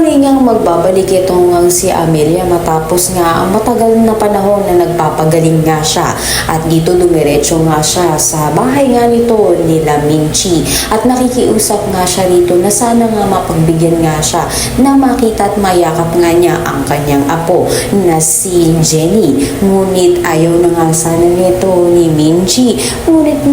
Muli ngang magbabalik itong si Amelia matapos nga ang matagal na panahon na nagpapagaling nga siya. At dito dumiretso nga siya sa bahay nga nito nila Minchi. At nakikiusap nga siya dito na sana nga mapagbigyan nga siya na makita at mayakap nga niya ang kanyang apo na si Jenny. Ngunit ayaw na nga sana nito ni Minchi. Ngunit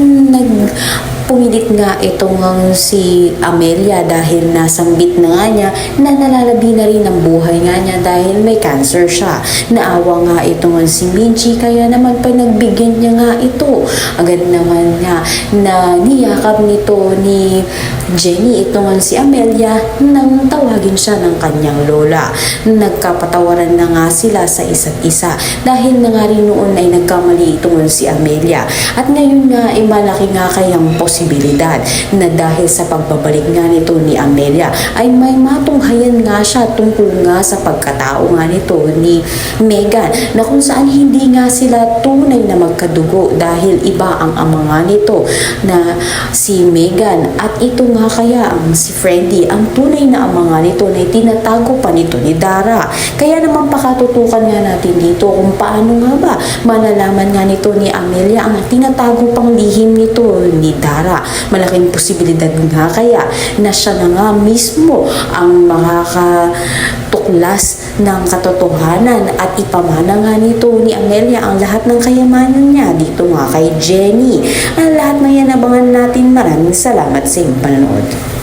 pumilit nga itong si Amelia dahil nasambit na nga niya na nalalabi na rin ang buhay nga niya dahil may cancer siya. Naawa nga itong si Minchi kaya naman pinagbigyan niya nga ito. Agad naman nga na niyakap nito ni Jenny itong si Amelia nang tawagin siya ng kanyang lola. Nagkapatawaran na nga sila sa isa't isa dahil na nga rin noon ay nagkamali itong si Amelia. At ngayon nga ay malaki nga kayang posibilidad na dahil sa pagbabalik nga nito ni Amelia ay may matunghayan nga siya tungkol nga sa pagkatao nga nito ni Megan na kung saan hindi nga sila tunay na magkadugo dahil iba ang ama nga nito na si Megan at ito nga kaya ang si Freddy ang tunay na ama nga nito na tinatago pa nito ni Dara. Kaya naman pakatutukan nga natin dito kung paano nga ba malalaman nga nito ni Amelia ang tinatago pang lihim nito ni Dara. Malaking posibilidad nga kaya na siya na nga mismo ang makakatuklas ng katotohanan at ipamana nga nito ni Amelia ang lahat ng kayamanan niya dito nga kay Jenny. Ang lahat na yan abangan natin. Maraming salamat sa iyong panonood.